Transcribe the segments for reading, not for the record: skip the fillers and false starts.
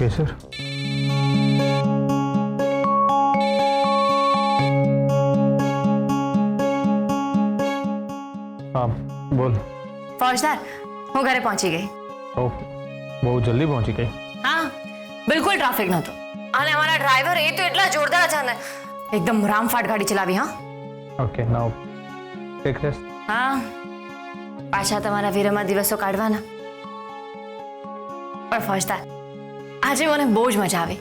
કેસર? હા બોલ. ફોજદાર, હું ઘરે પહોંચી ગઈ. ઓહ, બહુ જલ્દી પહોંચી ગઈ. હા, બિલકુલ ટ્રાફિક નહોતો. અને અમારા ડ્રાઈવર એ તો એટલા જોરદાર છે ને, એકદમ રામફાટ ગાડી ચલાવી. હા ઓકે, નાઉ ટેક રેસ્ટ. હા, પાછા તમારા વીરમાં દિવસો કાઢવાના. પણ ફોજદાર, આજે મને બહુ જ મજા આવી.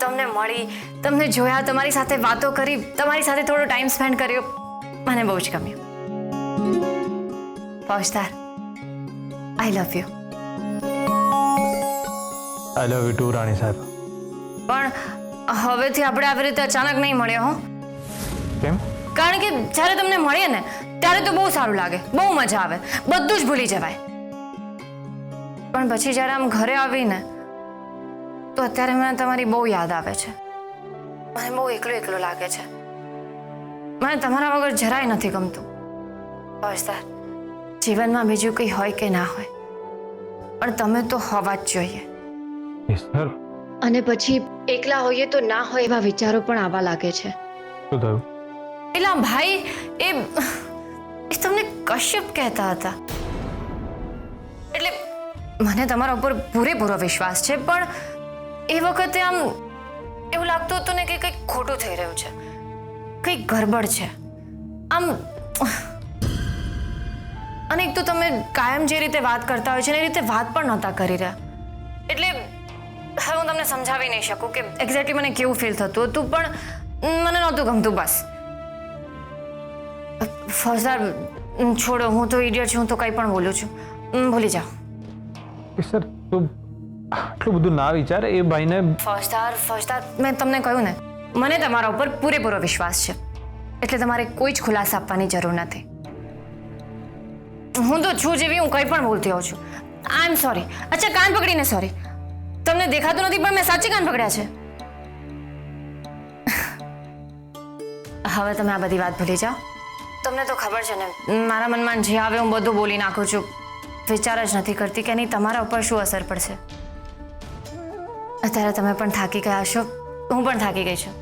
તમને મળી, તમને જોયા, તમારી સાથે વાતો કરી, તમારી સાથે થોડો ટાઈમ સ્પેન્ડ કર્યો, મને બહુ જ ગમ્યું. ફોજદાર, I love you. I love you too રાણી સાહેબ. પણ હવેથી આપણે આવી રીતે અચાનક નહીં મળ્યો હો. કેમ? કારણ કે જ્યારે તમને મળીએ ને ત્યારે તો બહુ સારું લાગે, બહુ મજા આવે, બધું જ ભૂલી જવાય. પણ પછી જ્યારે આમ ઘરે આવીને તો અત્યારે મને તમારી બહુ યાદ આવે છે. મને બહુ એકલું એકલું લાગે છે. મને તમારા વગર જરાય નથી ગમતું. ફોજદાર, જીવનમાં બીજું કંઈ હોય કે ના હોય, પણ તમે તો હોવા જ જોઈએ. કેસર, અને પછી એકલા હોઈએ તો ના હોય એવા વિચારો પણ આવવા લાગે છે. શું થયું? એલા ભાઈ, એ તમને કશ્યપ કહેતા હતા. એટલે મને તમારા ઉપર પૂરેપૂરો વિશ્વાસ છે, પણ એ વખતે આમ એવું લાગતું હતું ને કે કંઈક ખોટું થઈ રહ્યું છે, કંઈક ગરબડ છે. આમ અને એક તો તમે કાયમ જે રીતે વાત કરતા હોય છે ને એ રીતે વાત પણ નહોતા કરી રહ્યા. એટલે હવે હું તમને સમજાવી નહીં શકું કે એક્ઝેક્ટલી મને કેવું ફીલ થતું હતું, પણ મને નહોતું ગમતું. બસ ફોજદાર, છોડો, હું તો ઇડિયટ છું, હું તો કંઈ પણ બોલું છું, ભૂલી જાઓ. કેસર, તું આટલું બધું ના વિચાર. એ ભાઈને ફોજદાર, મેં તમને કહ્યું ને, મને તમારા ઉપર પૂરેપૂરો વિશ્વાસ છે, એટલે તમારે કોઈ જ ખુલાસા આપવાની જરૂર નથી. હું તો છું જેવી હું કંઈ પણ બોલતી હોઉં છું. આઈ એમ સોરી. અચ્છા, કાન પકડીને સોરી. તમને દેખાતું નથી, પણ મેં સાચી કાન પકડ્યા છે. હવે તમે આ બધી વાત ભૂલી જાઓ. તમને તો ખબર છે ને, મારા મનમાં જે આવે હું બધું બોલી નાખું છું. વિચાર જ નથી કરતી કે નહીં તમારા ઉપર શું અસર પડશે. અત્યારે તમે પણ થાકી ગયા છો, હું પણ થાકી ગઈ છું,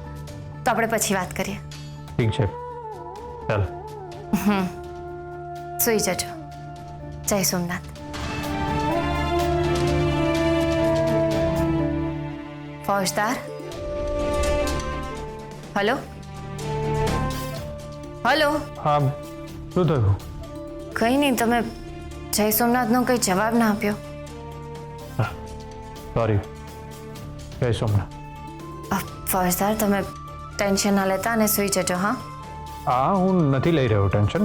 તો આપણે પછી વાત કરીએ. ઠીક છે, ચાલ. સૂઈ જજો. જય સોમનાથ. ફોજદાર, hello hello. હા, શું થયું? કંઈ નહીં, તમે જય સોમનાથનો કંઈ જવાબ ના આપ્યો. સોરી. જય સોમનાથ. ફોજદાર, તમે ટેન્શન ના લેતા અને સૂઈ જજો. હા હા, હું નથી લઈ રહ્યો ટેન્શન.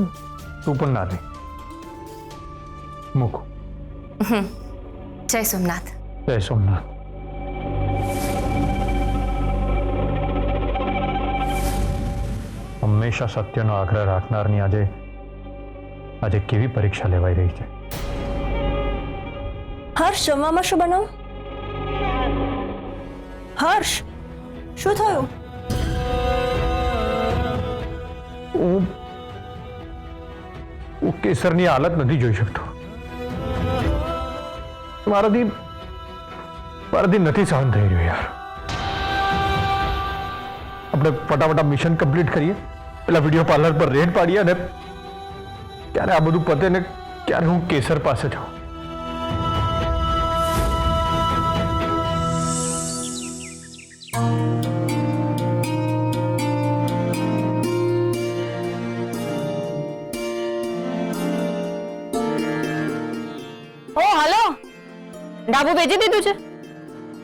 તું પણ ના લે. મૂક. જય સોમનાથ. જય સોમનાથ. હંમેશા સત્યનો આગ્રહ રાખનારની આજે કેવી પરીક્ષા લેવાઈ રહી છે. હર્ષ, જમવામાં શું બનાવું? હર્ષ, શું થયું? હું કેસરની હાલત નથી જોઈ શકતો. મારાથી નથી સહન થઈ રહ્યું યાર. આપણે ફટાફટ મિશન કમ્પ્લીટ કરીએ, પેલા વિડીયો પાર્લર પર રેડ પાડીએ અને ક્યારે આ બધું પતે ને ક્યારે હું કેસર પાસે જાઉં. ઓ હલો, ડાબુ વેચી દીધું છે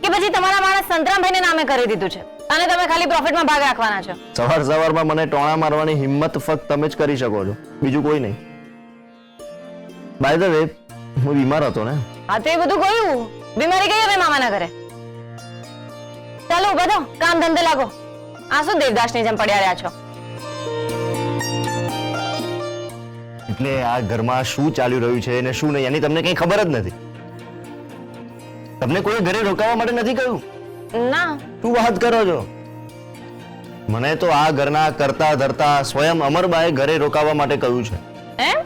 કે પછી તમારા માણસ સંતરામભાઈને નામે કરી દીધું છે અને તમે ખાલી પ્રોફિટમાં ભાગ રાખવાના છો? સવારમાં મને ટોણા મારવાની હિંમત ફક્ત તમે જ કરી શકો છો, બીજું કોઈ નહીં. બાય ધ વે, હું બીમાર હતો ને. હા તો એ બધું ગયું, બીમારી ગઈ હવે મામાના ઘરે. ચાલો ઉભા થો, કામ ધંધે લાગો. આ શું દેવદાસની જેમ પડ્યા રહ્યા છો? એટલે આ ઘરમાં શું ચાલી રહ્યું છે અને શું નહીં એની તમને કંઈ ખબર જ નથી. તમને કોઈ ઘરે રોકાવા માટે નથી કહ્યું? ના. શું વાત કરો છો? મને તો આ ઘરના કરતા ધરતા સ્વયં અમરબાએ ઘરે રોકાવા માટે કહ્યું છે. એમ?